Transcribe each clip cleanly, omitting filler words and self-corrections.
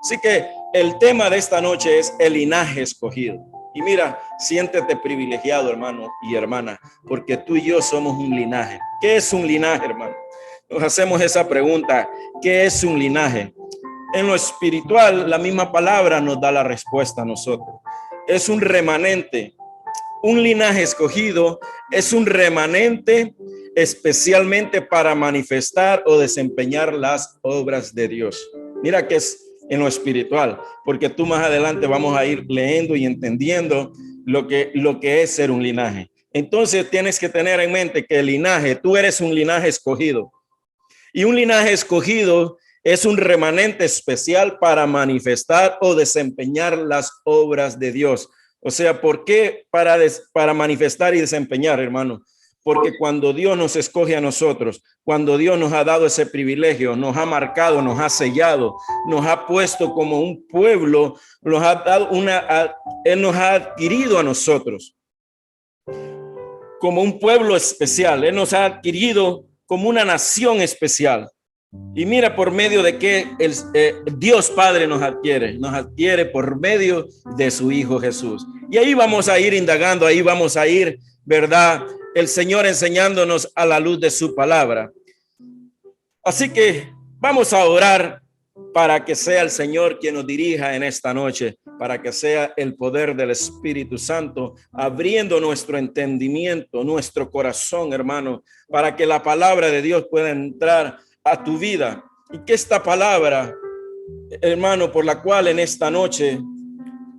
Así que el tema de esta noche es el linaje escogido. Y mira, siéntete privilegiado, hermano y hermana, porque tú y yo somos un linaje. ¿Qué es un linaje, hermano? Nos hacemos esa pregunta, ¿qué es un linaje? En lo espiritual, la misma palabra nos da la respuesta a nosotros. Es un remanente. Un linaje escogido es un remanente especialmente para manifestar o desempeñar las obras de Dios. Mira que es en lo espiritual, porque tú más adelante vamos a ir leyendo y entendiendo lo que es ser un linaje. Entonces tienes que tener en mente que el linaje, tú eres un linaje escogido. Y un linaje escogido es un remanente especial para manifestar o desempeñar las obras de Dios. O sea, ¿por qué para manifestar y desempeñar, hermano? Porque cuando Dios nos escoge a nosotros, cuando Dios nos ha dado ese privilegio, nos ha marcado, nos ha sellado, nos ha puesto como un pueblo, nos ha dado Él nos ha adquirido a nosotros como un pueblo especial. Él nos ha adquirido como una nación especial. Y mira por medio de que Dios Padre nos adquiere por medio de su Hijo Jesús. Y ahí vamos a ir indagando, ahí vamos a ir, ¿verdad? El Señor enseñándonos a la luz de su palabra. Así que vamos a orar para que sea el Señor quien nos dirija en esta noche, para que sea el poder del Espíritu Santo abriendo nuestro entendimiento, nuestro corazón, hermano, para que la palabra de Dios pueda entrar a tu vida y que esta palabra, hermano, por la cual en esta noche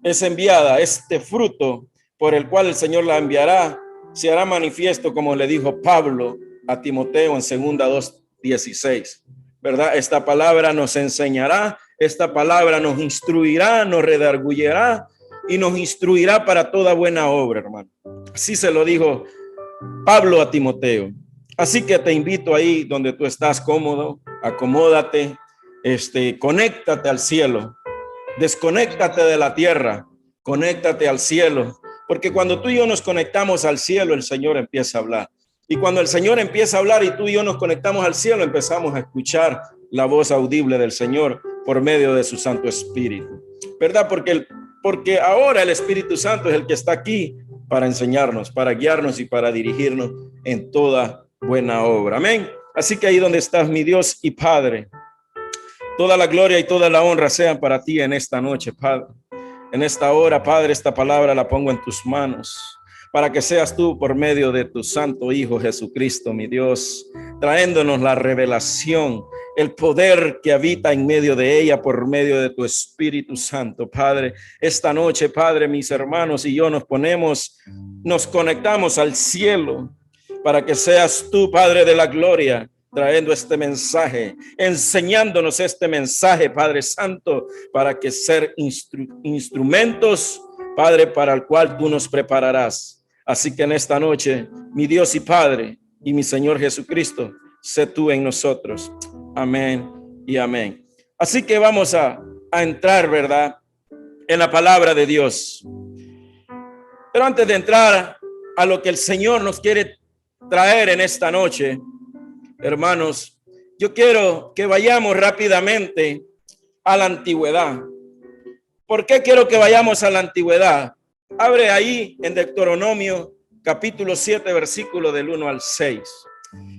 es enviada, este fruto por el cual el Señor la enviará, se hará manifiesto, como le dijo Pablo a Timoteo en 2:16, ¿verdad? Esta palabra nos enseñará, esta palabra nos instruirá, nos redargullerá y nos instruirá para toda buena obra, hermano. Así se lo dijo Pablo a Timoteo. Así que te invito ahí donde tú estás cómodo, acomódate, conéctate al cielo, desconéctate de la tierra, conéctate al cielo, porque cuando tú y yo nos conectamos al cielo, el Señor empieza a hablar. Y cuando el Señor empieza a hablar y tú y yo nos conectamos al cielo, empezamos a escuchar la voz audible del Señor por medio de su Santo Espíritu, ¿verdad? Porque ahora el Espíritu Santo es el que está aquí para enseñarnos, para guiarnos y para dirigirnos en toda buena obra. Amén. Así que ahí donde estás, mi Dios y Padre, toda la gloria y toda la honra sean para ti en esta noche, Padre. En esta hora, Padre, esta palabra la pongo en tus manos para que seas tú por medio de tu Santo Hijo Jesucristo, mi Dios, trayéndonos la revelación, el poder que habita en medio de ella por medio de tu Espíritu Santo, Padre. Esta noche, Padre, mis hermanos y yo nos conectamos al cielo para que seas tú, Padre de la gloria, trayendo este mensaje, enseñándonos este mensaje, Padre Santo, para que ser instrumentos, Padre, para el cual tú nos prepararás. Así que en esta noche, mi Dios y Padre y mi Señor Jesucristo, sé tú en nosotros. Amén y amén. Así que vamos a entrar, ¿verdad?, en la palabra de Dios. Pero antes de entrar a lo que el Señor nos quiere traer en esta noche, hermanos, yo quiero que vayamos rápidamente a la antigüedad. ¿Por qué quiero que vayamos a la antigüedad? Abre ahí en Deuteronomio capítulo 7, versículo del 1 al 6.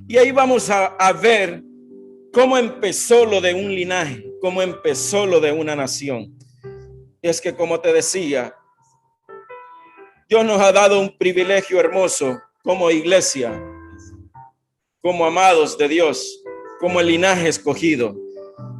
Y ahí vamos a ver cómo empezó lo de un linaje, cómo empezó lo de una nación. Y es que, como te decía, Dios nos ha dado un privilegio hermoso como iglesia, como amados de Dios, como el linaje escogido.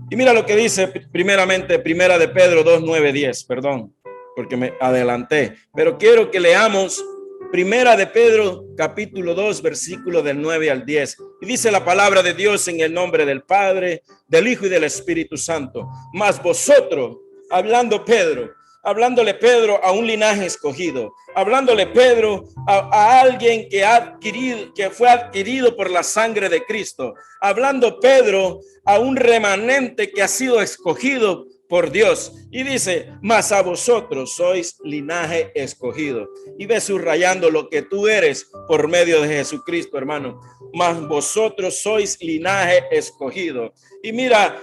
Y mira lo que dice primeramente Primera de Pedro 2, 9, 10, perdón, porque me adelanté, pero quiero que leamos Primera de Pedro capítulo 2, versículo del 9 al 10. Y dice la palabra de Dios en el nombre del Padre, del Hijo y del Espíritu Santo. Mas vosotros, hablándole Pedro a un linaje escogido, hablándole Pedro a alguien que fue adquirido por la sangre de Cristo, hablando Pedro a un remanente que ha sido escogido por Dios. Y dice, mas a vosotros sois linaje escogido. Y ve subrayando lo que tú eres por medio de Jesucristo, hermano. Mas vosotros sois linaje escogido. Y mira,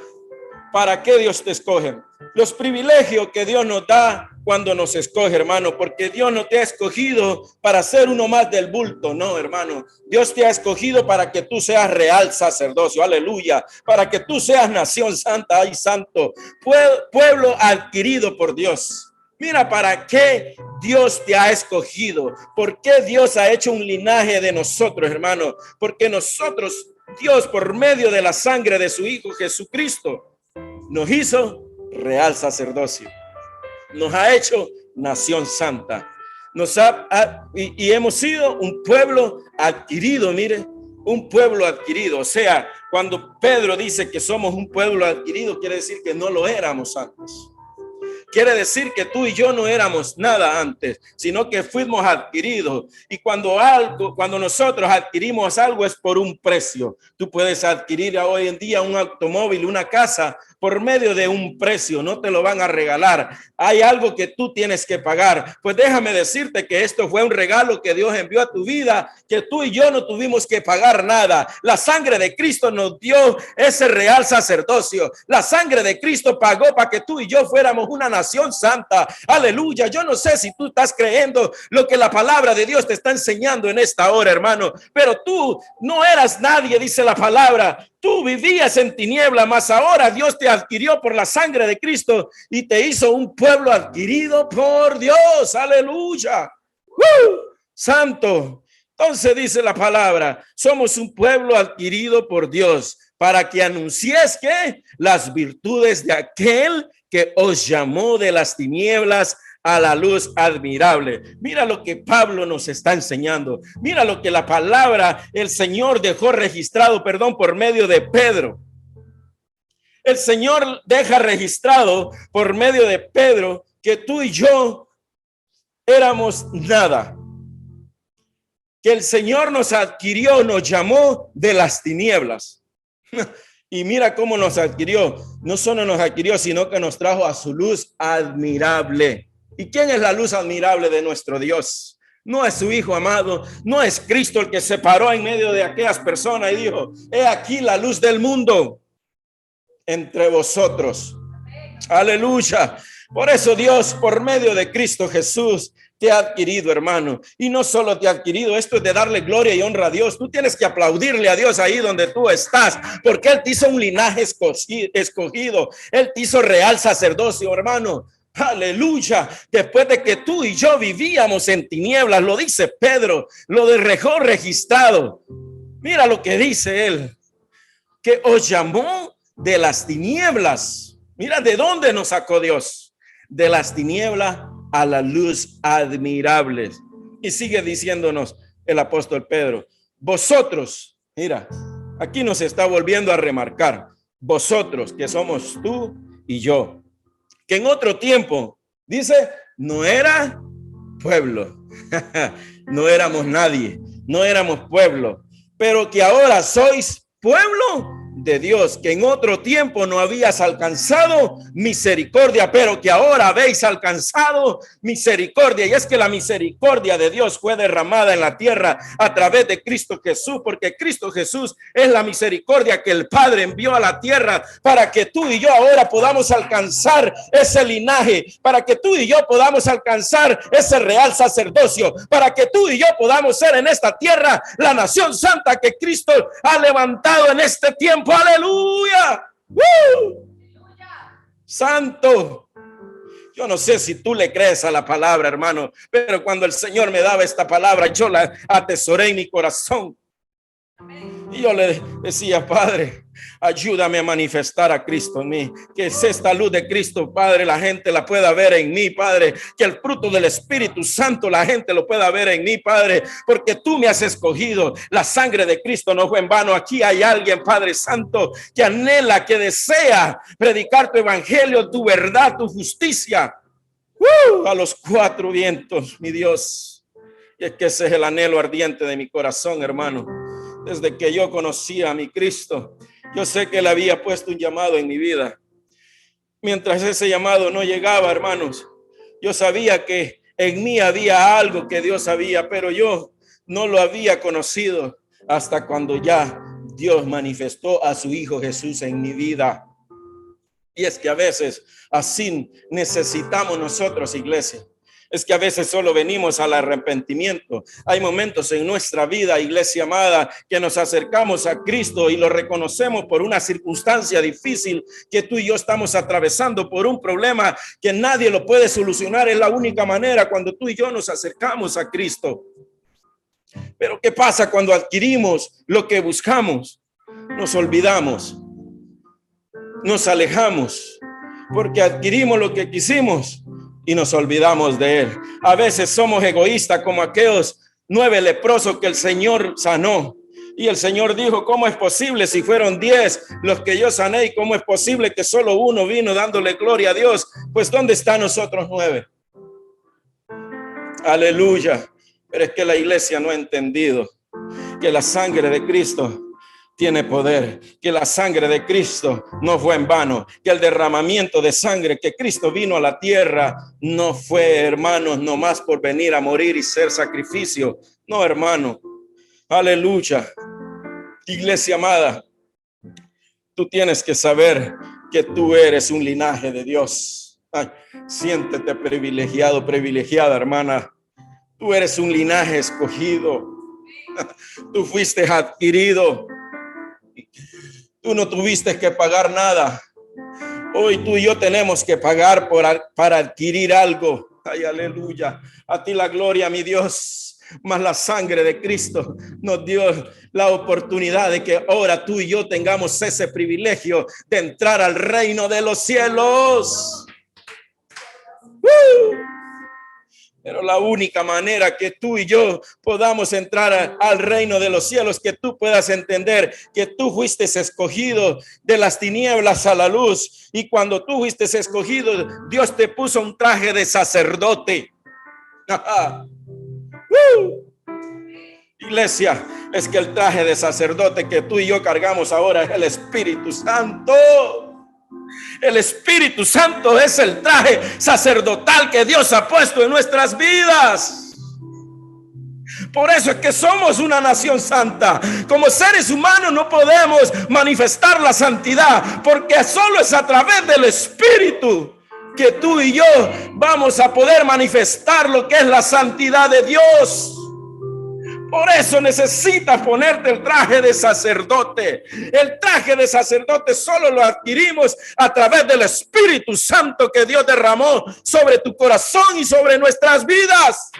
¿Para qué Dios te escoge? Los privilegios que Dios nos da cuando nos escoge, hermano, porque Dios no te ha escogido para ser uno más del bulto, no, hermano. Dios te ha escogido para que tú seas real sacerdocio, aleluya, para que tú seas nación santa, ay santo, pueblo adquirido por Dios. Mira para qué Dios te ha escogido, por qué Dios ha hecho un linaje de nosotros, hermano, porque nosotros, Dios, por medio de la sangre de su Hijo Jesucristo, nos hizo real sacerdocio, nos ha hecho nación santa, y hemos sido un pueblo adquirido. Mire, un pueblo adquirido. O sea, cuando Pedro dice que somos un pueblo adquirido, quiere decir que no lo éramos antes. Quiere decir que tú y yo no éramos nada antes, sino que fuimos adquiridos. Y cuando nosotros adquirimos algo es por un precio. Tú puedes adquirir hoy en día un automóvil, una casa, por medio de un precio. No te lo van a regalar. Hay algo que tú tienes que pagar. Pues déjame decirte que esto fue un regalo que Dios envió a tu vida, que tú y yo no tuvimos que pagar nada. La sangre de Cristo nos dio ese real sacerdocio. La sangre de Cristo pagó para que tú y yo fuéramos una nación santa. Aleluya. Yo no sé si tú estás creyendo lo que la palabra de Dios te está enseñando en esta hora, hermano, pero tú no eras nadie, dice la palabra. Tú vivías en tiniebla, mas ahora Dios te adquirió por la sangre de Cristo y te hizo un pueblo adquirido por Dios. Aleluya. Santo. Entonces dice la palabra, somos un pueblo adquirido por Dios para que anuncies que las virtudes de aquel que os llamó de las tinieblas a la luz admirable. Mira lo que Pablo nos está enseñando. Mira lo que la palabra, el Señor dejó registrado, por medio de Pedro. El Señor deja registrado por medio de Pedro que tú y yo éramos nada. Que el Señor nos adquirió, nos llamó de las tinieblas. Y mira cómo nos adquirió. No solo nos adquirió, sino que nos trajo a su luz admirable. ¿Y quién es la luz admirable de nuestro Dios? No es su Hijo amado, no es Cristo el que se paró en medio de aquellas personas y dijo, he aquí la luz del mundo entre vosotros. Aleluya. Por eso Dios, por medio de Cristo Jesús, te ha adquirido, hermano. Y no solo te ha adquirido, esto es de darle gloria y honra a Dios. Tú tienes que aplaudirle a Dios ahí donde tú estás, porque Él te hizo un linaje escogido. Él te hizo real sacerdocio, hermano. Aleluya. Después de que tú y yo vivíamos en tinieblas, lo dice Pedro, lo dejó registrado. Mira lo que dice él, que os llamó de las tinieblas. Mira de dónde nos sacó Dios, de las tinieblas a la luz admirable. Y sigue diciéndonos el apóstol Pedro, vosotros, mira, aquí nos está volviendo a remarcar, vosotros que somos tú y yo, que en otro tiempo, dice, no era pueblo, no éramos nadie, no éramos pueblo, pero que ahora sois pueblo de Dios, que en otro tiempo no habías alcanzado misericordia, pero que ahora habéis alcanzado misericordia. Y es que la misericordia de Dios fue derramada en la tierra a través de Cristo Jesús, porque Cristo Jesús es la misericordia que el Padre envió a la tierra para que tú y yo ahora podamos alcanzar ese linaje, para que tú y yo podamos alcanzar ese real sacerdocio, para que tú y yo podamos ser en esta tierra la nación santa que Cristo ha levantado en este tiempo. Aleluya. Santo. Yo no sé si tú le crees a la palabra, hermano, pero cuando el Señor me daba esta palabra, yo la atesoré en mi corazón. Y yo le decía, Padre, ayúdame a manifestar a Cristo en mí, que es esta luz de Cristo, Padre, la gente la pueda ver en mí, Padre, que el fruto del Espíritu Santo la gente lo pueda ver en mí, Padre, porque tú me has escogido. La sangre de Cristo no fue en vano. Aquí hay alguien, Padre Santo, que anhela, que desea predicar tu evangelio, tu verdad, tu justicia a los cuatro vientos, mi Dios. Y es que ese es el anhelo ardiente de mi corazón, hermano. Desde que yo conocía a mi Cristo, yo sé que Él había puesto un llamado en mi vida. Mientras ese llamado no llegaba, hermanos, yo sabía que en mí había algo que Dios sabía, pero yo no lo había conocido hasta cuando ya Dios manifestó a su Hijo Jesús en mi vida. Y es que a veces así necesitamos nosotros, iglesia. Es que a veces solo venimos al arrepentimiento. Hay momentos en nuestra vida, iglesia amada, que nos acercamos a Cristo y lo reconocemos por una circunstancia difícil que tú y yo estamos atravesando, por un problema que nadie lo puede solucionar. Es la única manera cuando tú y yo nos acercamos a Cristo. Pero ¿qué pasa cuando adquirimos lo que buscamos? Nos olvidamos, nos alejamos, porque adquirimos lo que quisimos y nos olvidamos de él. A veces somos egoístas como aquellos 9 leprosos que el Señor sanó. Y el Señor dijo, ¿cómo es posible si fueron 10 los que yo sané? ¿Y cómo es posible que solo uno vino dándole gloria a Dios? Pues ¿dónde están nosotros 9? Aleluya. Pero es que la iglesia no ha entendido que la sangre de Cristo tiene poder, que la sangre de Cristo no fue en vano, que el derramamiento de sangre que Cristo vino a la tierra no fue, hermanos, nomás por venir a morir y ser sacrificio. No, hermano. Aleluya. Iglesia amada, tú tienes que saber que tú eres un linaje de Dios. Ay, siéntete privilegiado, privilegiada, hermana. Tú eres un linaje escogido. Tú fuiste adquirido. Tú no tuviste que pagar nada. Hoy tú y yo tenemos que pagar para adquirir algo. Ay, aleluya. A ti la gloria, mi Dios. Mas la sangre de Cristo nos dio la oportunidad de que ahora tú y yo tengamos ese privilegio de entrar al reino de los cielos. Pero la única manera que tú y yo podamos entrar al reino de los cielos, que tú puedas entender que tú fuiste escogido de las tinieblas a la luz. Y cuando tú fuiste escogido, Dios te puso un traje de sacerdote. Iglesia, es que el traje de sacerdote que tú y yo cargamos ahora es el Espíritu Santo. El Espíritu Santo es el traje sacerdotal que Dios ha puesto en nuestras vidas. Por eso es que somos una nación santa. Como seres humanos no podemos manifestar la santidad, porque solo es a través del Espíritu que tú y yo vamos a poder manifestar lo que es la santidad de Dios. Por eso necesitas ponerte el traje de sacerdote. El traje de sacerdote solo lo adquirimos a través del Espíritu Santo que Dios derramó sobre tu corazón y sobre nuestras vidas.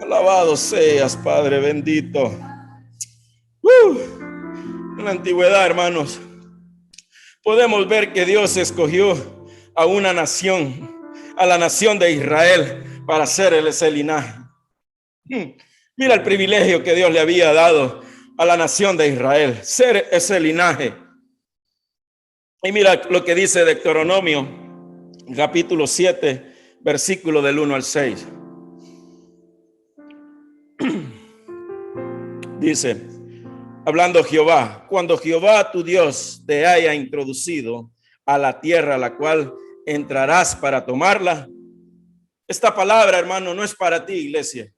Alabado seas, Padre bendito. En la antigüedad, hermanos, podemos ver que Dios escogió a una nación, a la nación de Israel, para ser ese linaje. Mira el privilegio que Dios le había dado a la nación de Israel, ser ese linaje. Y mira lo que dice Deuteronomio, capítulo 7, versículo del 1 al 6. Dice, hablando Jehová, cuando Jehová tu Dios te haya introducido a la tierra a la cual entrarás para tomarla. Esta palabra, hermano, no es para ti, iglesia.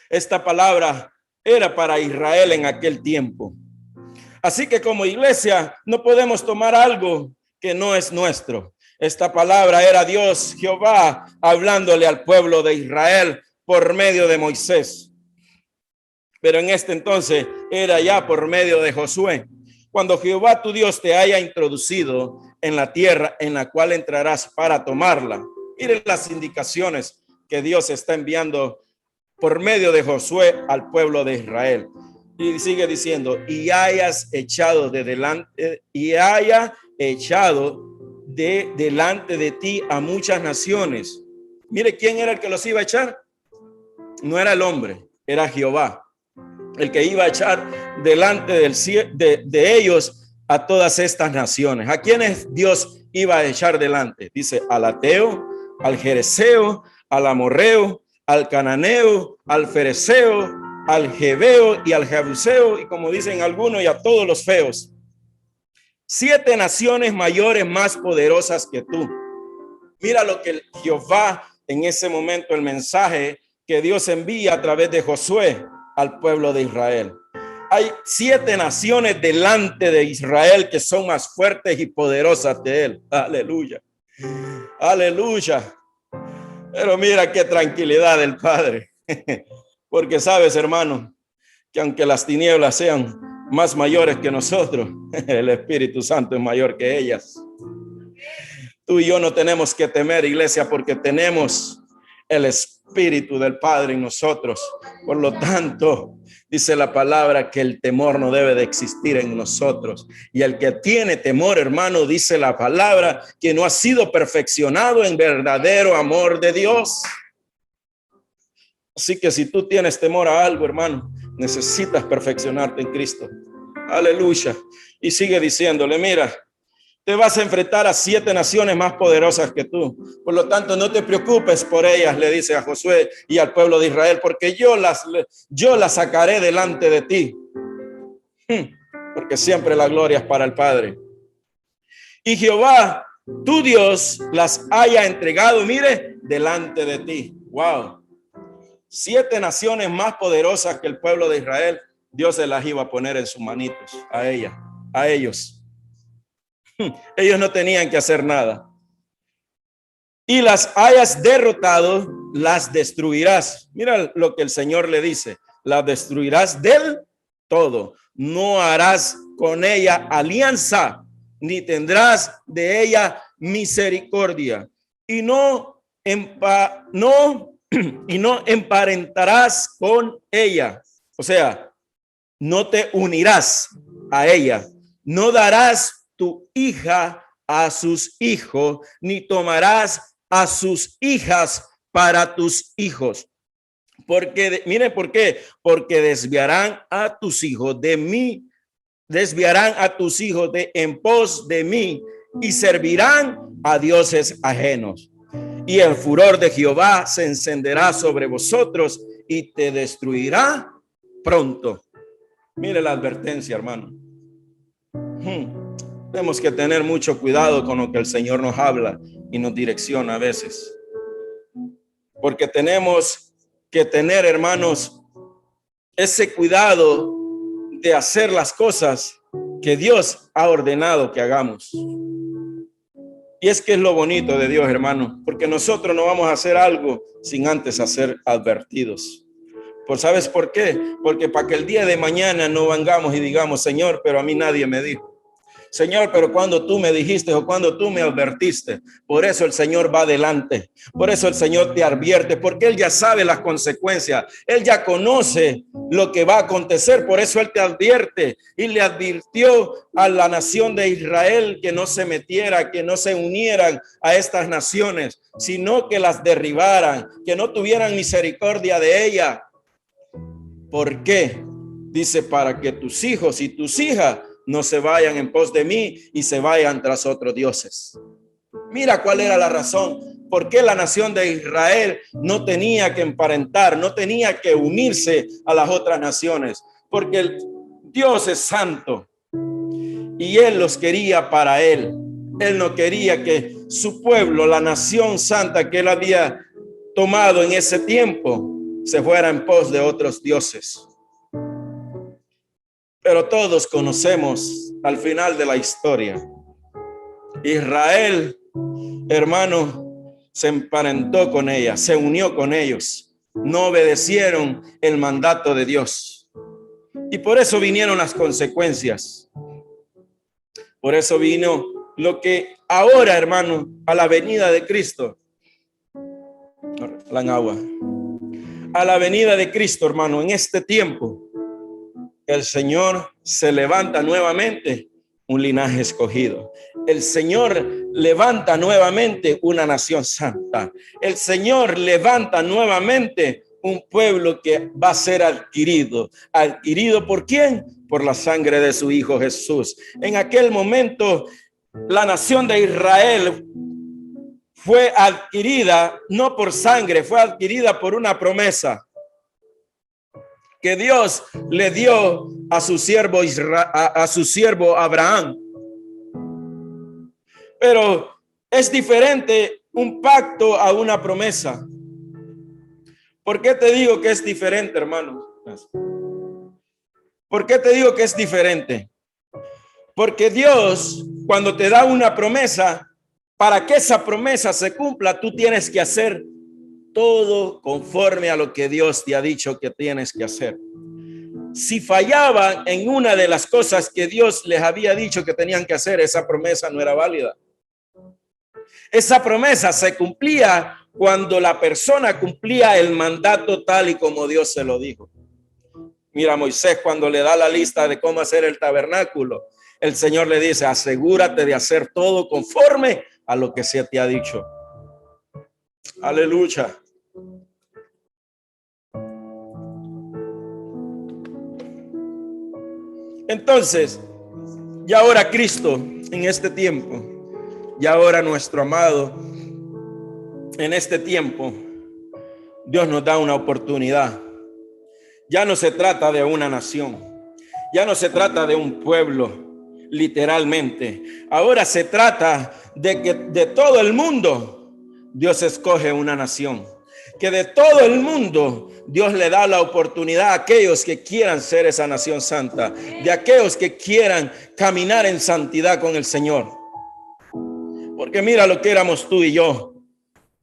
Esta palabra era para Israel en aquel tiempo. Así que como iglesia no podemos tomar algo que no es nuestro. Esta palabra era Dios, Jehová, hablándole al pueblo de Israel por medio de Moisés. Pero en este entonces era ya por medio de Josué. Cuando Jehová tu Dios te haya introducido en la tierra en la cual entrarás para tomarla. Miren las indicaciones que Dios está enviando por medio de Josué al pueblo de Israel. Y sigue diciendo, y hayas echado de delante, y haya echado de delante de ti a muchas naciones. Mire, ¿quién era el que los iba a echar? No era el hombre, era Jehová, el que iba a echar delante de ellos a todas estas naciones. ¿A quiénes Dios iba a echar delante? Dice, al ateo, al jereseo, al amorreo, al cananeo, al fereceo, al jebeo y al jebuseo, y como dicen algunos, y a todos los feos. 7 naciones mayores más poderosas que tú. Mira lo que Jehová en ese momento, el mensaje que Dios envía a través de Josué al pueblo de Israel. Hay 7 naciones delante de Israel que son más fuertes y poderosas que él. Aleluya. Aleluya. Pero mira qué tranquilidad del Padre. Porque sabes, hermano, que aunque las tinieblas sean más mayores que nosotros, el Espíritu Santo es mayor que ellas. Tú y yo no tenemos que temer, iglesia, porque tenemos el Espíritu del Padre en nosotros. Por lo tanto, dice la palabra que el temor no debe de existir en nosotros. Y el que tiene temor, hermano, dice la palabra, que no ha sido perfeccionado en verdadero amor de Dios. Así que si tú tienes temor a algo, hermano, necesitas perfeccionarte en Cristo. Aleluya. Y sigue diciéndole, mira, te vas a enfrentar a 7 naciones más poderosas que tú. Por lo tanto, no te preocupes por ellas, le dice a Josué y al pueblo de Israel, porque yo las sacaré delante de ti. Porque siempre la gloria es para el Padre. Y Jehová, tu Dios, las haya entregado, mire, delante de ti. Wow. 7 naciones más poderosas que el pueblo de Israel, Dios se las iba a poner en sus manitos, a ellos. Ellos no tenían que hacer nada. Y las hayas derrotado, las destruirás. Mira lo que el Señor le dice, las destruirás del todo. No harás con ella alianza, ni tendrás de ella misericordia. Y no emparentarás con ella. O sea, no te unirás a ella. No darás tu hija a sus hijos, ni tomarás a sus hijas para tus hijos. Porque, mire, ¿por qué? Porque desviarán a tus hijos de mí, desviarán a tus hijos de en pos de mí y servirán a dioses ajenos. Y el furor de Jehová se encenderá sobre vosotros y te destruirá pronto. Mire la advertencia, hermano. Tenemos que tener mucho cuidado con lo que el Señor nos habla y nos direcciona a veces. Porque tenemos que tener, hermanos, ese cuidado de hacer las cosas que Dios ha ordenado que hagamos. Y es que es lo bonito de Dios, hermano, porque nosotros no vamos a hacer algo sin antes ser advertidos. ¿Sabes por qué? Porque para que el día de mañana no vengamos y digamos, Señor, pero a mí nadie me dijo. Señor, pero cuando tú me dijiste o cuando tú me advertiste, por eso el Señor va adelante, por eso el Señor te advierte, porque Él ya sabe las consecuencias, Él ya conoce lo que va a acontecer, por eso Él te advierte y le advirtió a la nación de Israel que no se metiera, que no se unieran a estas naciones, sino que las derribaran, que no tuvieran misericordia de ella. ¿Por qué? Dice, para que tus hijos y tus hijas no se vayan en pos de mí y se vayan tras otros dioses. Mira cuál era la razón. ¿Por qué la nación de Israel no tenía que emparentar, no tenía que unirse a las otras naciones? Porque el Dios es santo y Él los quería para Él. Él no quería que su pueblo, la nación santa que Él había tomado en ese tiempo, se fuera en pos de otros dioses. Pero todos conocemos al final de la historia. Israel, hermano, se emparentó con ella, se unió con ellos. No obedecieron el mandato de Dios. Y por eso vinieron las consecuencias. Por eso vino lo que ahora, hermano, a la venida de Cristo. A la venida de Cristo, hermano, en este tiempo, el Señor se levanta nuevamente un linaje escogido. El Señor levanta nuevamente una nación santa. El Señor levanta nuevamente un pueblo que va a ser adquirido. ¿Adquirido por quién? Por la sangre de su Hijo Jesús. En aquel momento, la nación de Israel fue adquirida no por sangre, fue adquirida por una promesa que Dios le dio a su siervo Abraham. Pero es diferente un pacto a una promesa. ¿Por qué te digo que es diferente, hermano? ¿Por qué te digo que es diferente? Porque Dios, cuando te da una promesa, para que esa promesa se cumpla, tú tienes que hacer todo conforme a lo que Dios te ha dicho que tienes que hacer. Si fallaban en una de las cosas que Dios les había dicho que tenían que hacer, esa promesa no era válida. Esa promesa se cumplía cuando la persona cumplía el mandato tal y como Dios se lo dijo. Mira, Moisés, cuando le da la lista de cómo hacer el tabernáculo, el Señor le dice: asegúrate de hacer todo conforme a lo que se te ha dicho. Aleluya. Entonces, y ahora Cristo en este tiempo, y ahora nuestro amado en este tiempo, Dios nos da una oportunidad. Ya no se trata de una nación, ya no se trata de un pueblo, literalmente. Ahora se trata de que de todo el mundo Dios escoge una nación. Que de todo el mundo Dios le da la oportunidad a aquellos que quieran ser esa nación santa, de aquellos que quieran caminar en santidad con el Señor. Porque mira lo que éramos tú y yo,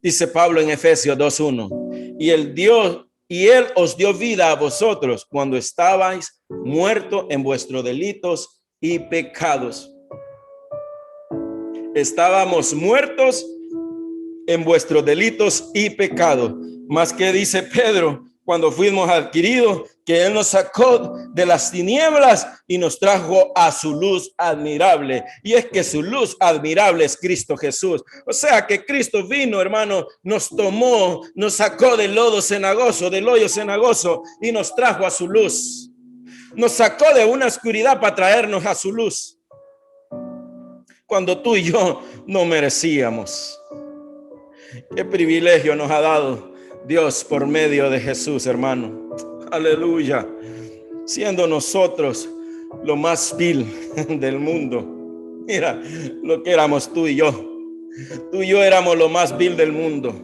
dice Pablo en Efesios 2:1. Y él os dio vida a vosotros cuando estabais muertos en vuestros delitos y pecados. Estábamos muertos en vuestros delitos y pecados. Más que dice Pedro, cuando fuimos adquiridos, que él nos sacó de las tinieblas y nos trajo a su luz admirable. Y es que su luz admirable es Cristo Jesús. O sea que Cristo vino, hermano, nos tomó, nos sacó del lodo cenagoso, del hoyo cenagoso, y nos trajo a su luz. Nos sacó de una oscuridad para traernos a su luz, cuando tú y yo no merecíamos. Qué privilegio nos ha dado Dios por medio de Jesús, hermano. Aleluya. Siendo nosotros lo más vil del mundo. Mira lo que éramos tú y yo. Tú y yo éramos lo más vil del mundo.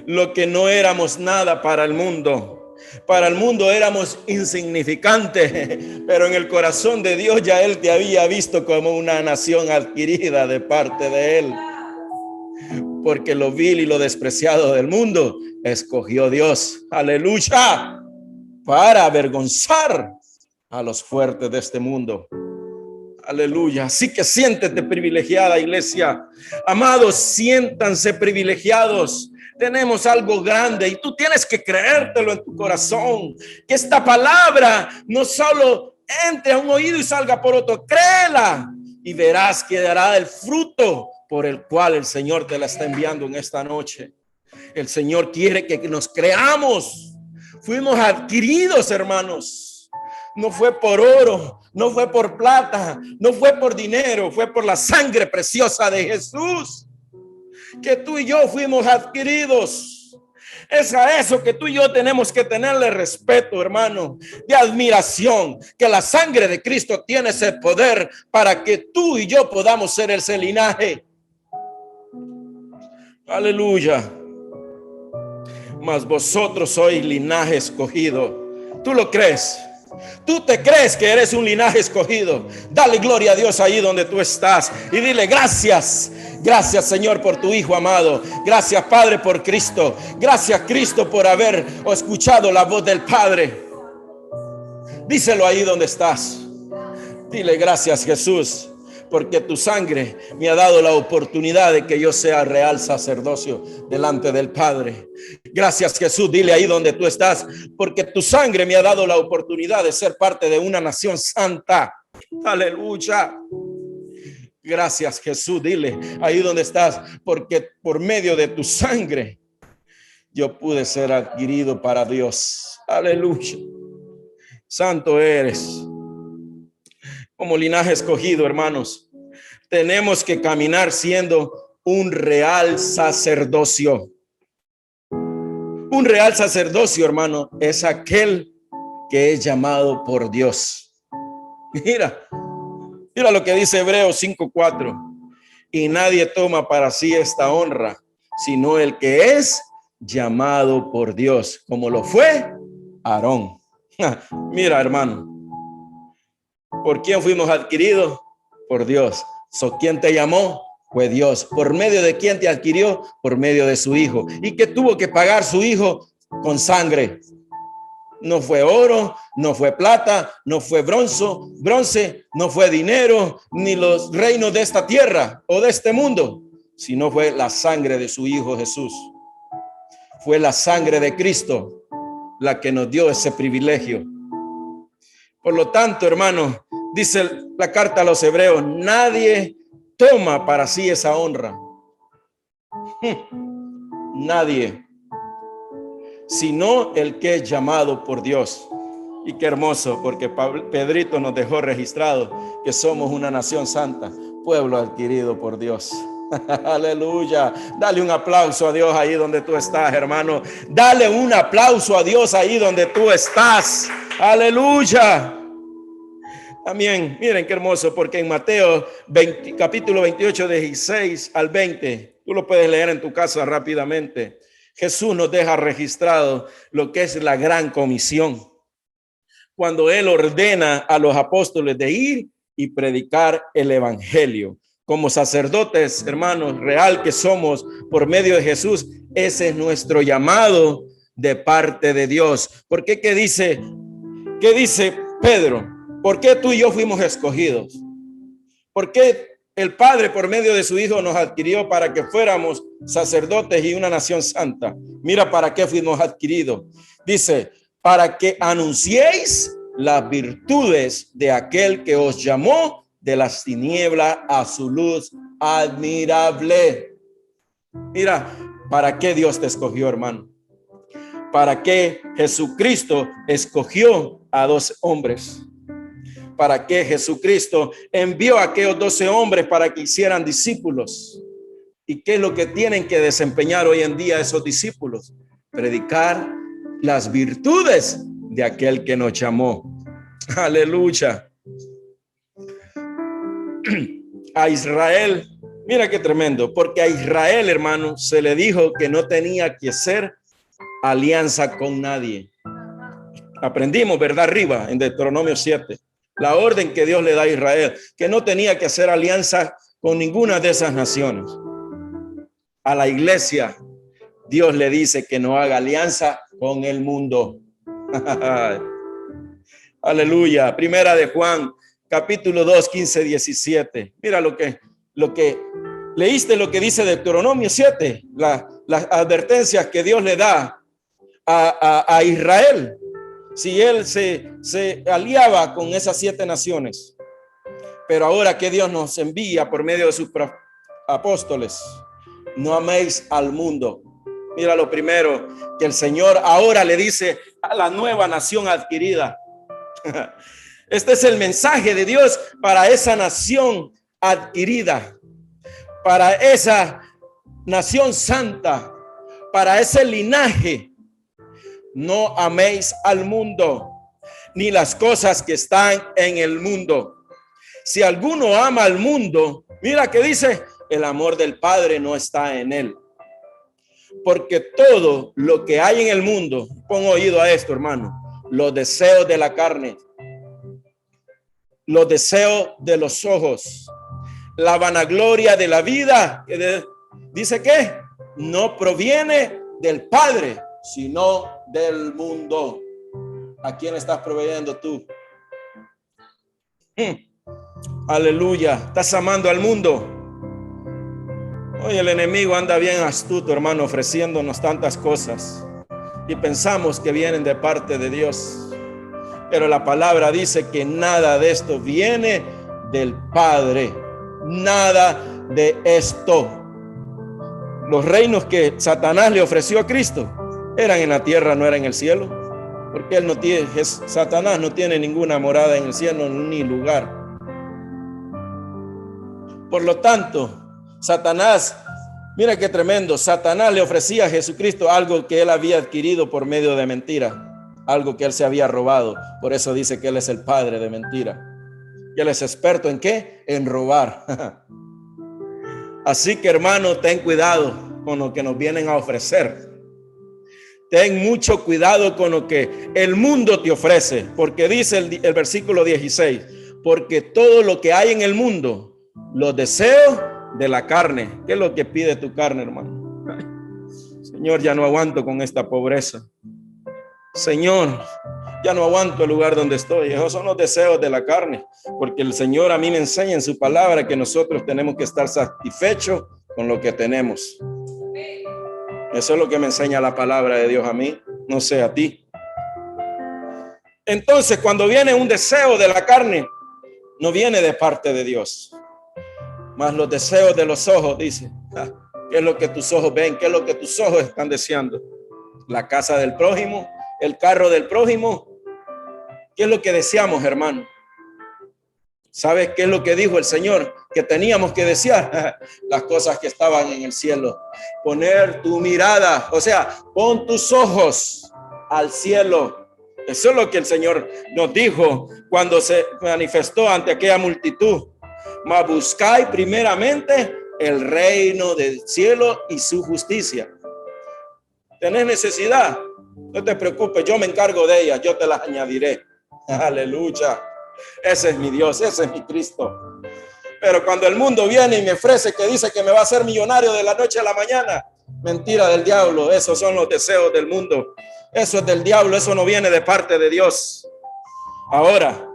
Lo que no éramos nada para el mundo. Para el mundo éramos insignificantes, pero en el corazón de Dios ya Él te había visto como una nación adquirida de parte de Él. Porque lo vil y lo despreciado del mundo escogió Dios, aleluya, para avergonzar a los fuertes de este mundo. Aleluya. Así que siéntete privilegiada, iglesia. Amados, siéntanse privilegiados. Tenemos algo grande y tú tienes que creértelo en tu corazón. Que esta palabra no solo entre a un oído y salga por otro. Créela y verás que dará el fruto por el cual el Señor te la está enviando en esta noche. El Señor quiere que nos creamos. Fuimos adquiridos, hermanos. No fue por oro, no fue por plata, no fue por dinero, fue por la sangre preciosa de Jesús que tú y yo fuimos adquiridos. Es a eso que tú y yo tenemos que tenerle respeto, hermano, de admiración, que la sangre de Cristo tiene ese poder para que tú y yo podamos ser ese linaje. Aleluya. Mas vosotros sois linaje escogido. ¿Tú lo crees? ¿Tú te crees que eres un linaje escogido? Dale gloria a Dios ahí donde tú estás y dile gracias. Gracias, Señor, por tu Hijo amado. Gracias, Padre, por Cristo. Gracias, Cristo, por haber escuchado la voz del Padre. Díselo ahí donde estás. Dile gracias, Jesús, porque tu sangre me ha dado la oportunidad de que yo sea real sacerdocio delante del Padre. Gracias, Jesús, dile ahí donde tú estás, porque tu sangre me ha dado la oportunidad de ser parte de una nación santa. Aleluya. Gracias, Jesús, dile ahí donde estás, porque por medio de tu sangre yo pude ser adquirido para Dios. Aleluya. Santo eres. Como linaje escogido, hermanos, tenemos que caminar siendo un real sacerdocio. Un real sacerdocio, hermano, es aquel que es llamado por Dios. Mira lo que dice Hebreos 5:4. Y nadie toma para sí esta honra, sino el que es llamado por Dios, como lo fue Aarón. Mira, hermano, ¿Por quién fuimos adquiridos? Por Dios. ¿Quién te llamó? Fue Dios. ¿Por medio de quién te adquirió? Por medio de su Hijo. ¿Y qué tuvo que pagar su Hijo? Con sangre. No fue oro, no fue plata, no fue bronce, no fue dinero, ni los reinos de esta tierra o de este mundo, sino fue la sangre de su Hijo Jesús. Fue la sangre de Cristo la que nos dio ese privilegio. Por lo tanto, hermanos, dice la carta a los hebreos, nadie toma para sí esa honra. Nadie, sino el que es llamado por Dios. Y qué hermoso, porque Pedrito nos dejó registrado que somos una nación santa, pueblo adquirido por Dios. Aleluya. Dale un aplauso a Dios ahí donde tú estás, hermano. Dale un aplauso a Dios ahí donde tú estás. Aleluya. También, miren qué hermoso, porque en Mateo capítulo 28, 16 al 20, tú lo puedes leer en tu casa rápidamente. Jesús nos deja registrado lo que es la gran comisión. Cuando Él ordena a los apóstoles de ir y predicar el evangelio. Como sacerdotes, hermanos, real que somos por medio de Jesús, ese es nuestro llamado de parte de Dios. ¿Por qué? ¿Qué dice Pedro? ¿Por qué tú y yo fuimos escogidos? ¿Por qué el Padre por medio de su Hijo nos adquirió para que fuéramos sacerdotes y una nación santa? Mira para qué fuimos adquiridos. Dice, para que anunciéis las virtudes de aquel que os llamó de las tinieblas a su luz admirable. Mira, ¿para qué Dios te escogió, hermano? ¿Para qué Jesucristo escogió a 12 hombres? ¿Para qué Jesucristo envió a aquellos 12 hombres para que hicieran discípulos? ¿Y qué es lo que tienen que desempeñar hoy en día esos discípulos? Predicar las virtudes de aquel que nos llamó. Aleluya. A Israel, mira qué tremendo, porque a Israel, hermano, se le dijo que no tenía que hacer alianza con nadie. Aprendimos, ¿verdad? Arriba en Deuteronomio 7. La orden que Dios le da a Israel, que no tenía que hacer alianza con ninguna de esas naciones. A la iglesia, Dios le dice que no haga alianza con el mundo. Aleluya. Primera de Juan, capítulo 2, 15, 17. Mira lo que leíste, lo que dice Deuteronomio 7, las advertencias que Dios le da a Israel. Si él se aliaba con esas 7 naciones, pero ahora que Dios nos envía por medio de sus apóstoles, no améis al mundo. Mira lo primero que el Señor ahora le dice a la nueva nación adquirida. Este es el mensaje de Dios para esa nación adquirida, para esa nación santa, para ese linaje. No améis al mundo, ni las cosas que están en el mundo. Si alguno ama al mundo, mira que dice, el amor del Padre no está en él. Porque todo lo que hay en el mundo, pon oído a esto, hermano, los deseos de la carne, los deseos de los ojos, la vanagloria de la vida, dice que no proviene del Padre, sino del mundo. ¿A quién estás proveyendo tú? Aleluya. ¿Estás amando al mundo? Hoy el enemigo anda bien astuto, hermano, ofreciéndonos tantas cosas y pensamos que vienen de parte de Dios, pero la palabra dice que nada de esto viene del Padre. Nada de esto. Los reinos que Satanás le ofreció a Cristo eran en la tierra, no eran en el cielo, porque Satanás no tiene ninguna morada en el cielo ni lugar. Por lo tanto, Satanás, mira qué tremendo, Satanás le ofrecía a Jesucristo algo que él había adquirido por medio de mentira, algo que él se había robado. Por eso dice que él es el padre de mentira. Y él es experto ¿en qué? En robar. Así que, hermano, ten cuidado con lo que nos vienen a ofrecer. Ten mucho cuidado con lo que el mundo te ofrece, porque dice el versículo 16, porque todo lo que hay en el mundo, los deseos de la carne. ¿Qué es lo que pide tu carne, hermano? Ay, Señor, ya no aguanto con esta pobreza. Señor, ya no aguanto el lugar donde estoy. Esos son los deseos de la carne, porque el Señor a mí me enseña en su palabra que nosotros tenemos que estar satisfechos con lo que tenemos. Eso es lo que me enseña la palabra de Dios a mí, no sé a ti. Entonces, cuando viene un deseo de la carne, no viene de parte de Dios, mas los deseos de los ojos, dice. ¿Qué es lo que tus ojos ven? ¿Qué es lo que tus ojos están deseando? La casa del prójimo, el carro del prójimo. ¿Qué es lo que deseamos, hermano? ¿Sabes qué es lo que dijo el Señor? Que teníamos que desear las cosas que estaban en el cielo. Poner tu mirada, o sea, pon tus ojos al cielo. Eso es lo que el Señor nos dijo cuando se manifestó ante aquella multitud. Mas buscáis primeramente el reino del cielo y su justicia. ¿Tenés necesidad? No te preocupes, yo me encargo de ellas, yo te las añadiré. Aleluya. Ese es mi Dios, ese es mi Cristo. Pero cuando el mundo viene y me ofrece que dice que me va a hacer millonario de la noche a la mañana, mentira del diablo. Esos son los deseos del mundo. Eso es del diablo, eso no viene de parte de Dios. Ahora,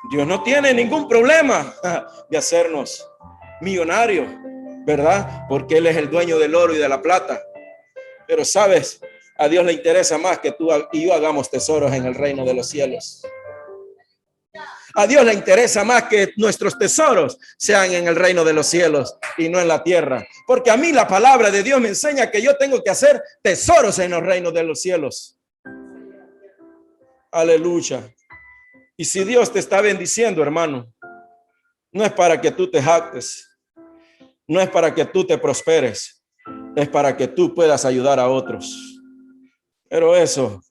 Dios no tiene ningún problema de hacernos millonarios, ¿verdad? Porque Él es el dueño del oro y de la plata. Pero sabes, a Dios le interesa más que tú y yo hagamos tesoros en el reino de los cielos. A Dios le interesa más que nuestros tesoros sean en el reino de los cielos y no en la tierra. Porque a mí la palabra de Dios me enseña que yo tengo que hacer tesoros en los reinos de los cielos. Aleluya. Y si Dios te está bendiciendo, hermano, no es para que tú te jactes, no es para que tú te prosperes, es para que tú puedas ayudar a otros. Pero eso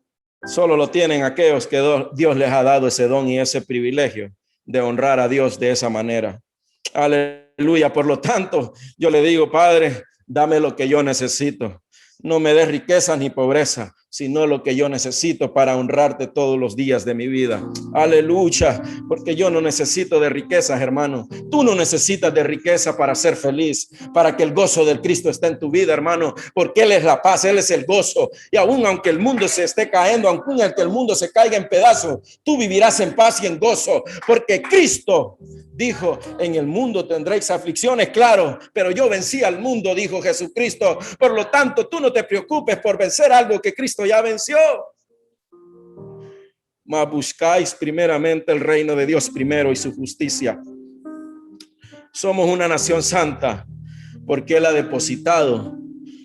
solo lo tienen aquellos que Dios les ha dado ese don y ese privilegio de honrar a Dios de esa manera. Aleluya. Por lo tanto, yo le digo, Padre, dame lo que yo necesito. No me des riqueza ni pobreza, sino lo que yo necesito para honrarte todos los días de mi vida. Aleluya, porque yo no necesito de riquezas, hermano. Tú no necesitas de riqueza para ser feliz, para que el gozo del Cristo esté en tu vida, hermano, porque Él es la paz, Él es el gozo. Y aún aunque el mundo se esté cayendo, aunque el mundo se caiga en pedazos, tú vivirás en paz y en gozo, porque Cristo dijo, en el mundo tendréis aflicciones, claro, pero yo vencí al mundo, dijo Jesucristo. Por lo tanto, tú no te preocupes por vencer algo que Cristo ya venció. Mas buscáis primeramente el reino de Dios primero y su justicia. Somos una nación santa porque Él ha depositado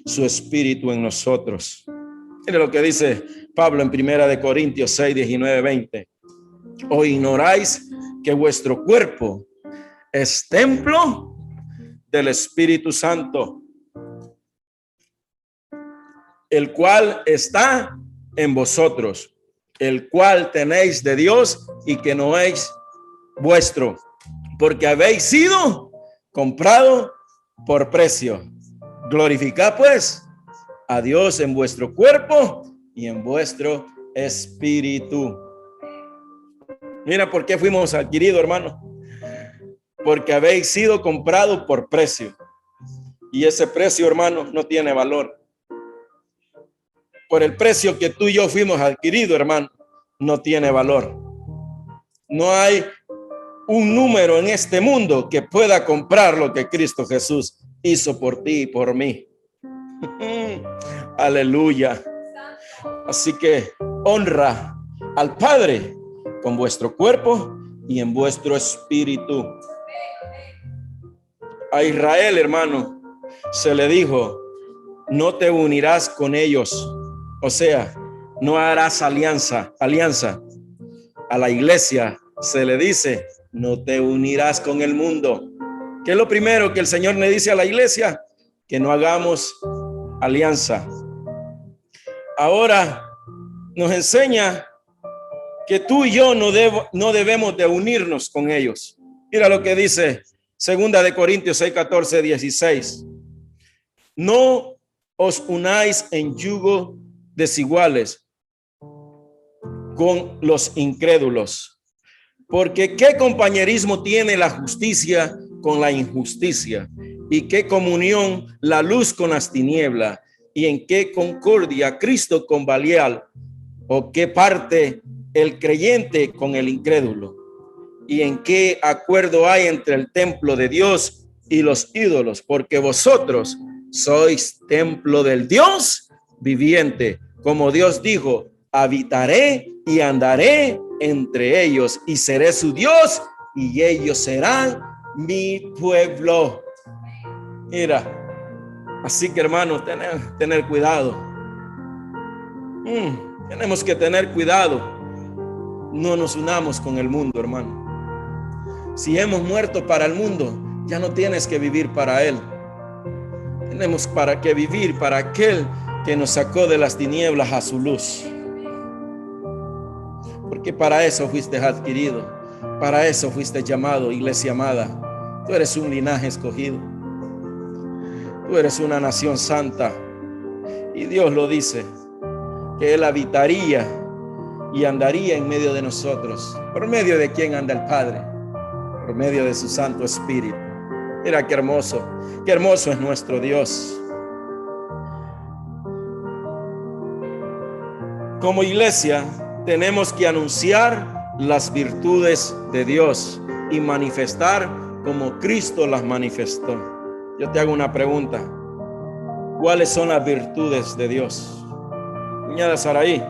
su espíritu en nosotros. Mire lo que dice Pablo en 1 Corintios 6, 19, 20. ¿O ignoráis que vuestro cuerpo es templo del Espíritu Santo, el cual está en vosotros, el cual tenéis de Dios y que no es vuestro, porque habéis sido comprado por precio? Glorificad pues a Dios en vuestro cuerpo y en vuestro espíritu. Mira por qué fuimos adquiridos, hermano. Porque habéis sido comprado por precio. Y ese precio, hermano, no tiene valor. Por el precio que tú y yo fuimos adquiridos, hermano, no tiene valor. No hay un número en este mundo que pueda comprar lo que Cristo Jesús hizo por ti y por mí. Aleluya. Así que honra al Padre con vuestro cuerpo y en vuestro espíritu. A Israel, hermano, se le dijo, no te unirás con ellos. O sea, no harás alianza. A la iglesia se le dice, no te unirás con el mundo. ¿Qué es lo primero que el Señor le dice a la iglesia? Que no hagamos alianza. Ahora nos enseña que tú y yo no debemos de unirnos con ellos. Mira lo que dice 2 Corintios 6, 14, 16. No os unáis en yugo desiguales con los incrédulos. Porque ¿qué compañerismo tiene la justicia con la injusticia? ¿Y qué comunión la luz con las tinieblas? ¿Y en qué concordia Cristo con Belial? ¿O qué parte el creyente con el incrédulo? ¿Y en qué acuerdo hay entre el templo de Dios y los ídolos? Porque vosotros sois templo del Dios viviente. Como Dios dijo, habitaré y andaré entre ellos y seré su Dios y ellos serán mi pueblo. Mira, así que hermanos, tener cuidado. Tenemos que tener cuidado. No nos unamos con el mundo, hermano. Si hemos muerto para el mundo, ya no tienes que vivir para él. Tenemos que vivir para aquel que nos sacó de las tinieblas a su luz. Porque para eso fuiste adquirido, para eso fuiste llamado, iglesia amada. Tú eres un linaje escogido, tú eres una nación santa, y Dios lo dice, que Él habitaría y andaría en medio de nosotros. ¿Por medio de quién anda el Padre? Por medio de su Santo Espíritu. Mira qué hermoso es nuestro Dios. Como iglesia tenemos que anunciar las virtudes de Dios y manifestar como Cristo las manifestó. Yo te hago una pregunta. ¿Cuáles son las virtudes de Dios? Cuñada Saraí,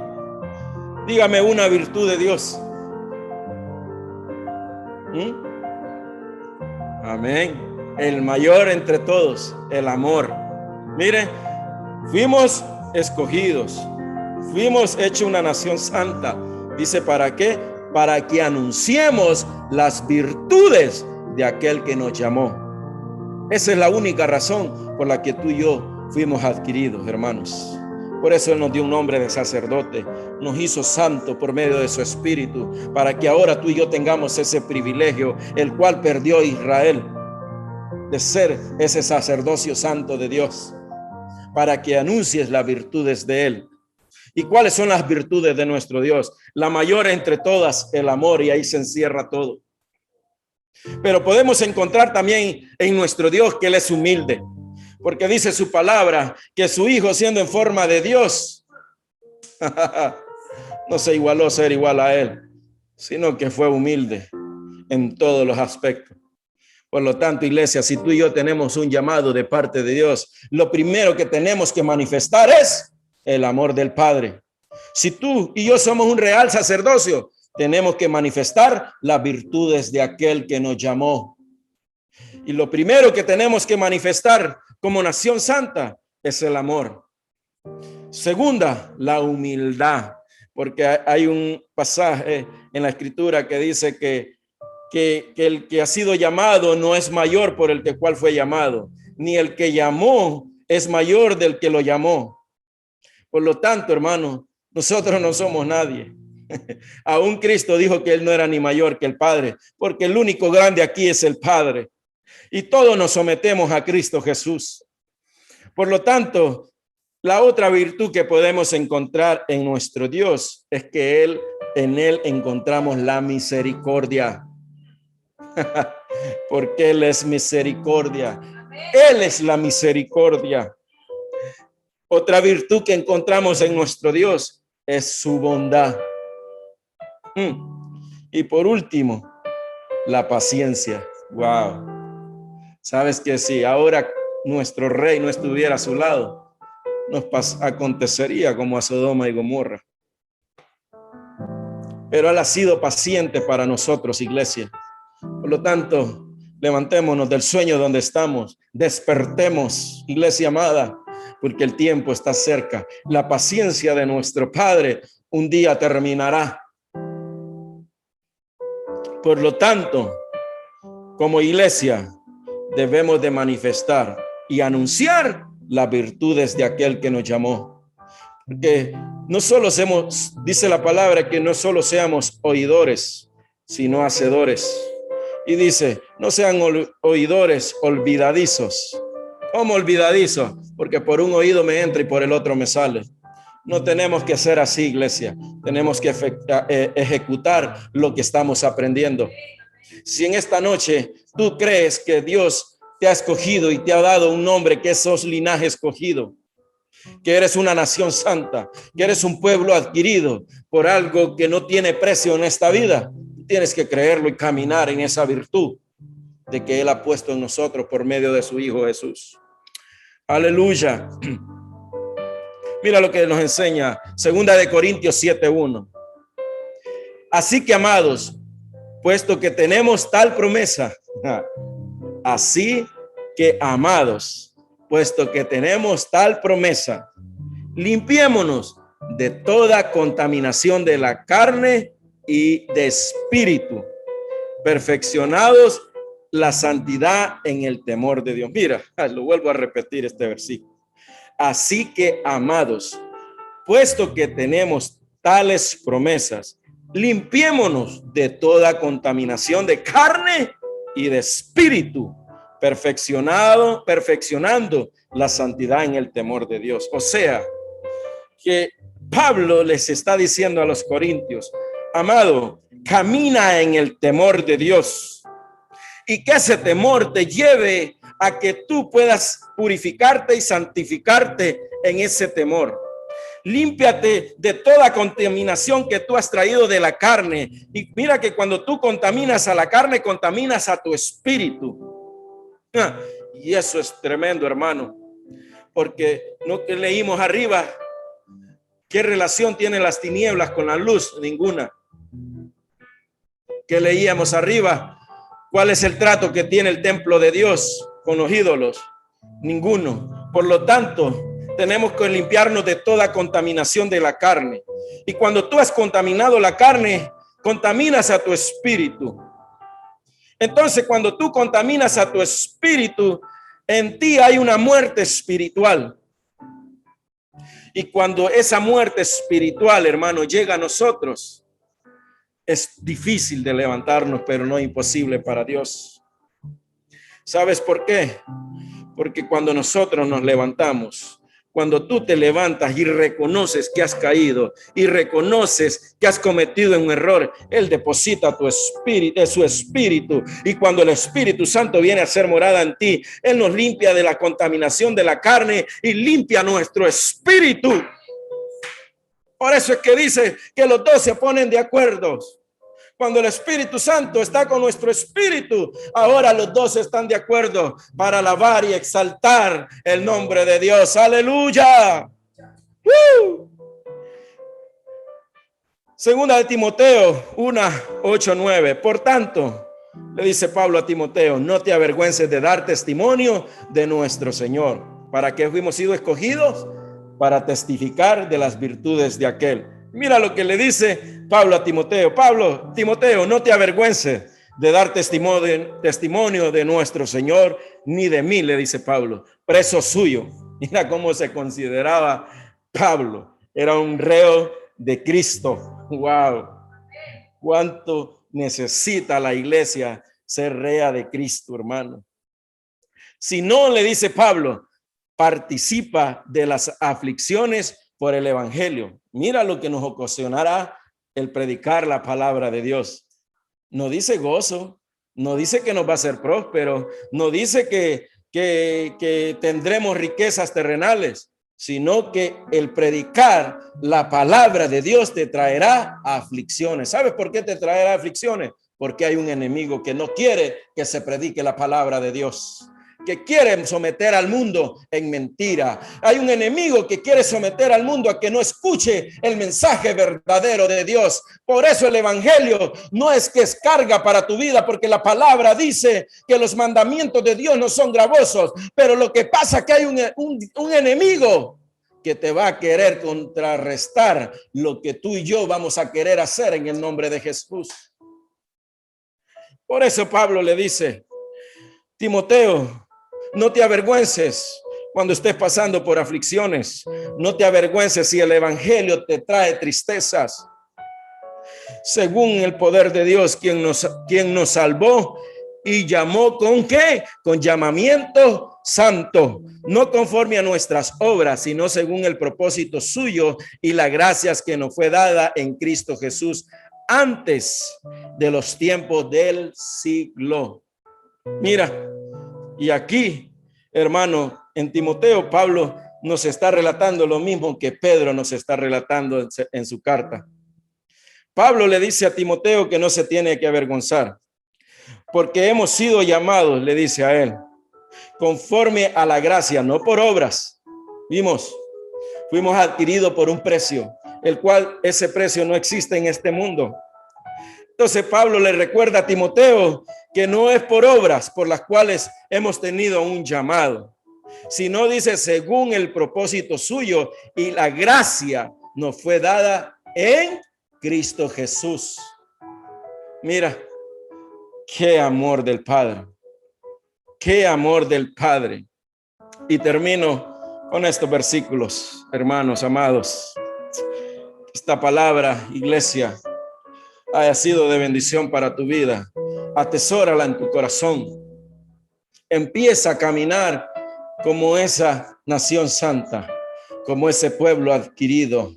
dígame una virtud de Dios. Amén. El mayor entre todos, el amor. Mire, fuimos escogidos, fuimos hecho una nación santa. Dice, ¿para qué? Para que anunciemos las virtudes de aquel que nos llamó. Esa es la única razón por la que tú y yo fuimos adquiridos, hermanos. Por eso Él nos dio un nombre de sacerdote, nos hizo santo por medio de su Espíritu, para que ahora tú y yo tengamos ese privilegio, el cual perdió Israel, de ser ese sacerdocio santo de Dios, para que anuncies las virtudes de Él. ¿Y cuáles son las virtudes de nuestro Dios? La mayor entre todas, el amor, y ahí se encierra todo. Pero podemos encontrar también en nuestro Dios que Él es humilde. Porque dice su palabra que su hijo, siendo en forma de Dios, no se igualó a ser igual a él, sino que fue humilde en todos los aspectos. Por lo tanto, iglesia, si tú y yo tenemos un llamado de parte de Dios, lo primero que tenemos que manifestar es el amor del Padre. Si tú y yo somos un real sacerdocio, tenemos que manifestar las virtudes de aquel que nos llamó. Y lo primero que tenemos que manifestar como nación santa es el amor. Segunda, la humildad, porque hay un pasaje en la Escritura que dice que el que ha sido llamado no es mayor por el que cual fue llamado, ni el que llamó es mayor del que lo llamó. Por lo tanto, hermano, nosotros no somos nadie. Aún Cristo dijo que Él no era ni mayor que el Padre, porque el único grande aquí es el Padre. Y todos nos sometemos a Cristo Jesús. Por lo tanto, la otra virtud que podemos encontrar en nuestro Dios es que en Él encontramos la misericordia. Porque Él es misericordia. Él es la misericordia. Otra virtud que encontramos en nuestro Dios es su bondad. Y por último, la paciencia. Wow. Sabes que si ahora nuestro rey no estuviera a su lado, nos acontecería como a Sodoma y Gomorra. Pero Él ha sido paciente para nosotros, iglesia. Por lo tanto, levantémonos del sueño donde estamos, despertemos, iglesia amada, porque el tiempo está cerca. La paciencia de nuestro Padre un día terminará. Por lo tanto, como iglesia, debemos de manifestar y anunciar las virtudes de aquel que nos llamó. Porque no solo dice la palabra que no solo seamos oidores, sino hacedores. Y dice, no sean oidores olvidadizos. ¿Cómo olvidadizos? Porque por un oído me entra y por el otro me sale. No tenemos que ser así, iglesia. Tenemos que ejecutar lo que estamos aprendiendo. Si en esta noche tú crees que Dios te ha escogido y te ha dado un nombre, que sos linaje escogido, que eres una nación santa, que eres un pueblo adquirido por algo que no tiene precio en esta vida, tienes que creerlo y caminar en esa virtud de que Él ha puesto en nosotros por medio de su Hijo Jesús. Aleluya. Mira lo que nos enseña 2 Corintios 7:1. Así que, amados, puesto que tenemos tal promesa, así que, amados, puesto que tenemos tal promesa, limpiémonos de toda contaminación de la carne y de espíritu, perfeccionados la santidad en el temor de Dios. Mira, lo vuelvo a repetir este versículo. Así que, amados, puesto que tenemos tales promesas, limpiémonos de toda contaminación de carne y de espíritu, perfeccionando la santidad en el temor de Dios. O sea, que Pablo les está diciendo a los corintios, amado, camina en el temor de Dios, y que ese temor te lleve a que tú puedas purificarte y santificarte en ese temor. Límpiate de toda contaminación que tú has traído de la carne. Y mira que cuando tú contaminas a la carne, contaminas a tu espíritu. Y eso es tremendo, hermano. Porque no que leímos arriba, ¿qué relación tienen las tinieblas con la luz? Ninguna. ¿Qué leíamos arriba? ¿Cuál es el trato que tiene el templo de Dios con los ídolos? Ninguno. Por lo tanto, tenemos que limpiarnos de toda contaminación de la carne. Y cuando tú has contaminado la carne, contaminas a tu espíritu. Entonces, cuando tú contaminas a tu espíritu, en ti hay una muerte espiritual. Y cuando esa muerte espiritual, hermano, llega a nosotros, es difícil de levantarnos, pero no imposible para Dios. ¿Sabes por qué? Porque cuando nosotros nos levantamos, cuando tú te levantas y reconoces que has caído y reconoces que has cometido un error, Él deposita tu espíritu, su espíritu. Y cuando el Espíritu Santo viene a ser morada en ti, Él nos limpia de la contaminación de la carne y limpia nuestro espíritu. Por eso es que dice que los dos se ponen de acuerdo. Cuando el Espíritu Santo está con nuestro espíritu, ahora los dos están de acuerdo para alabar y exaltar el nombre de Dios. ¡Aleluya! Segunda de Timoteo 1:8-9. Por tanto, le dice Pablo a Timoteo, no te avergüences de dar testimonio de nuestro Señor. ¿Para qué hemos sido escogidos? Para testificar de las virtudes de aquel. Mira lo que le dice Pablo a Timoteo. Timoteo, no te avergüences de dar testimonio de nuestro Señor, ni de mí, le dice Pablo, preso suyo. Mira cómo se consideraba Pablo. Era un reo de Cristo. Wow. Cuánto necesita la iglesia ser rea de Cristo, hermano. Si no, le dice Pablo, participa de las aflicciones por el evangelio. Mira lo que nos ocasionará el predicar la palabra de Dios. No dice gozo, no dice que nos va a ser próspero, no dice que tendremos riquezas terrenales, sino que el predicar la palabra de Dios te traerá aflicciones. ¿Sabes por qué te traerá aflicciones? Porque hay un enemigo que no quiere que se predique la palabra de Dios, que quiere someter al mundo en mentira. Hay un enemigo que quiere someter al mundo a que no escuche el mensaje verdadero de Dios. Por eso el evangelio no es que es carga para tu vida, porque la palabra dice que los mandamientos de Dios no son gravosos, pero lo que pasa es que hay un enemigo que te va a querer contrarrestar lo que tú y yo vamos a querer hacer en el nombre de Jesús. Por eso Pablo le dice, Timoteo, no te avergüences cuando estés pasando por aflicciones. No te avergüences si el evangelio te trae tristezas. Según el poder de Dios, quien nos salvó y llamó ¿con qué? Con llamamiento santo, no conforme a nuestras obras, sino según el propósito suyo y las gracias que nos fue dada en Cristo Jesús antes de los tiempos del siglo. Mira, y aquí, hermano, en Timoteo, Pablo nos está relatando lo mismo que Pedro nos está relatando en su carta. Pablo le dice a Timoteo que no se tiene que avergonzar, porque hemos sido llamados, le dice a él, conforme a la gracia, no por obras. Vimos, fuimos adquiridos por un precio, el cual ese precio no existe en este mundo. Entonces Pablo le recuerda a Timoteo que no es por obras por las cuales hemos tenido un llamado, sino dice según el propósito suyo y la gracia nos fue dada en Cristo Jesús. Mira, qué amor del Padre, qué amor del Padre. Y termino con estos versículos, hermanos amados. Esta palabra, iglesia, haya sido de bendición para tu vida. Atesórala en tu corazón. Empieza a caminar como esa nación santa, como ese pueblo adquirido,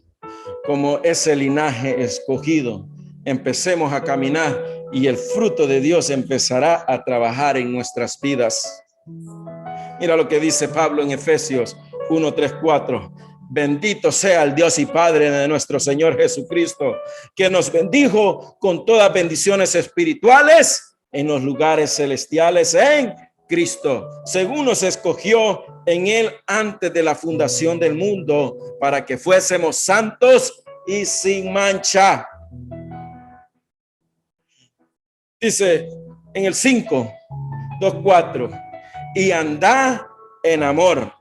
como ese linaje escogido. Empecemos a caminar y el fruto de Dios empezará a trabajar en nuestras vidas. Mira lo que dice Pablo en Efesios 1, 3, 4. Bendito sea el Dios y Padre de nuestro Señor Jesucristo, que nos bendijo con todas bendiciones espirituales en los lugares celestiales en Cristo, según nos escogió en él antes de la fundación del mundo, para que fuésemos santos y sin mancha. Dice en el 5, 2, 4, y andá en amor.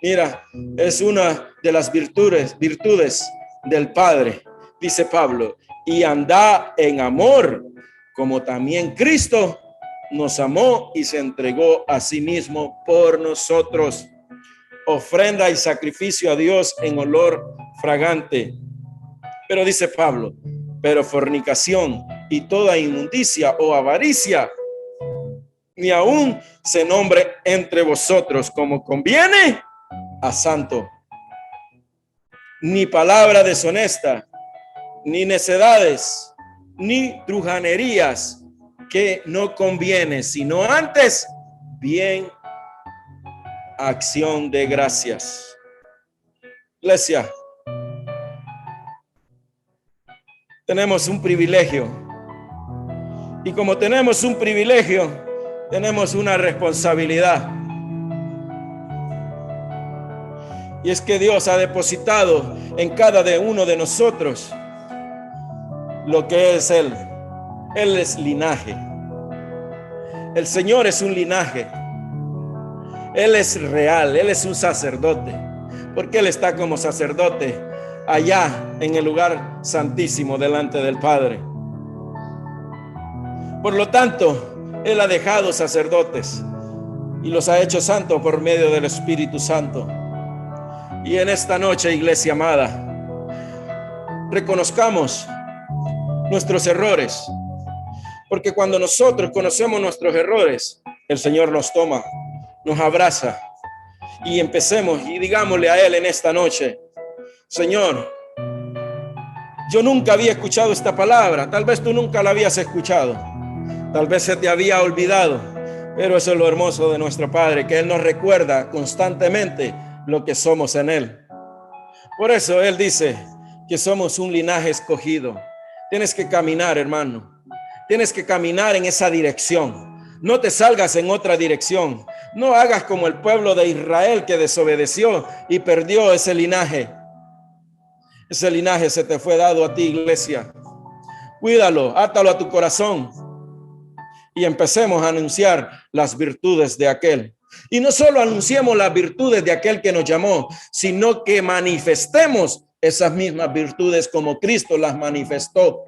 Mira, es una de las virtudes del Padre, dice Pablo, y andá en amor, como también Cristo nos amó y se entregó a sí mismo por nosotros, ofrenda y sacrificio a Dios en olor fragante. Pero dice Pablo, pero fornicación y toda inmundicia o avaricia, ni aún se nombre entre vosotros como conviene a santo, ni palabra deshonesta, ni necedades, ni trujanerías que no conviene, sino antes bien acción de gracias. Iglesia, tenemos un privilegio, y como tenemos un privilegio, tenemos una responsabilidad. Y es que Dios ha depositado en cada uno de nosotros lo que es Él. Él es linaje. El Señor es un linaje. Él es real. Él es un sacerdote. Porque Él está como sacerdote allá en el lugar santísimo delante del Padre. Por lo tanto, Él ha dejado sacerdotes y los ha hecho santos por medio del Espíritu Santo. Y en esta noche, iglesia amada, reconozcamos nuestros errores, porque cuando nosotros conocemos nuestros errores, el Señor nos toma, nos abraza y empecemos y digámosle a Él en esta noche: Señor, yo nunca había escuchado esta palabra, tal vez tú nunca la habías escuchado, tal vez se te había olvidado, pero eso es lo hermoso de nuestro Padre, que Él nos recuerda constantemente lo que somos en Él. Por eso Él dice que somos un linaje escogido. Tienes que caminar, hermano. Tienes que caminar en esa dirección. No te salgas en otra dirección. No hagas como el pueblo de Israel que desobedeció y perdió ese linaje. Ese linaje se te fue dado a ti, iglesia. Cuídalo, átalo a tu corazón y empecemos a anunciar las virtudes de aquel. Y no solo anunciemos las virtudes de aquel que nos llamó, sino que manifestemos esas mismas virtudes como Cristo las manifestó.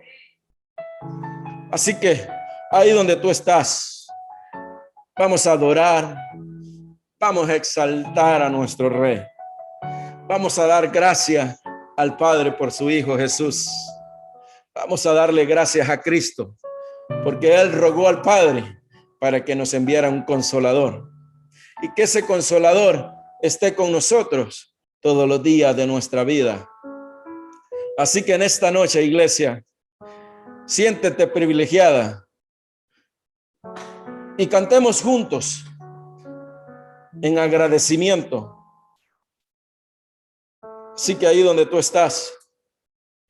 Así que ahí donde tú estás, vamos a adorar, vamos a exaltar a nuestro Rey. Vamos a dar gracias al Padre por su Hijo Jesús. Vamos a darle gracias a Cristo, porque Él rogó al Padre para que nos enviara un consolador. y que ese consolador esté con nosotros todos los días de nuestra vida. Así que en esta noche, iglesia, siéntete privilegiada y cantemos juntos en agradecimiento. Así que ahí donde tú estás,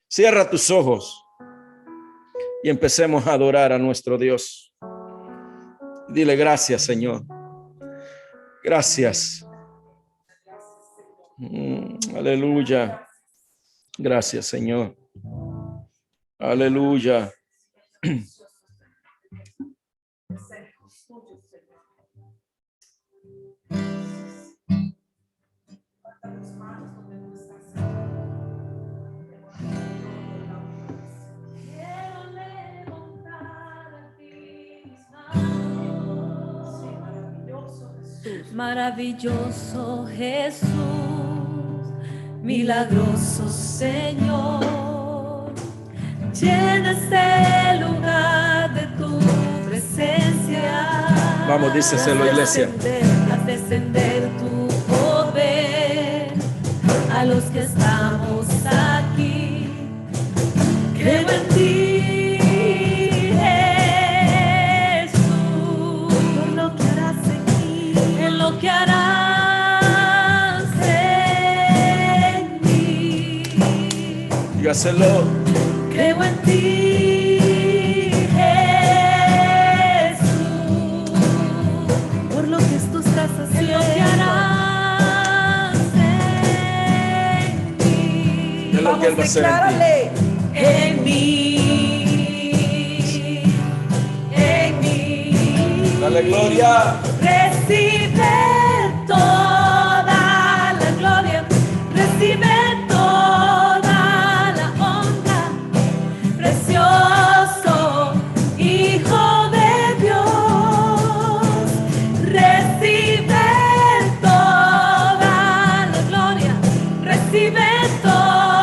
cierra tus ojos y empecemos a adorar a nuestro Dios. Dile gracias, Señor. Gracias. Aleluya. Gracias, Señor. Aleluya. Maravilloso Jesús, milagroso Señor, llena este lugar de tu presencia. Vamos, díceselo, iglesia. Haz descender tu poder a los que estamos aquí. Creo en ti. Que harás en mí. Dígaselo. Creo en ti, Jesús, por lo que tú estás haciendo. Lo que harás en mí. De lo que Él va a hacer en mí. En mí. Dale gloria. Recibe toda la gloria, recibe toda la honra, precioso Hijo de Dios. Recibe toda la gloria, recibe toda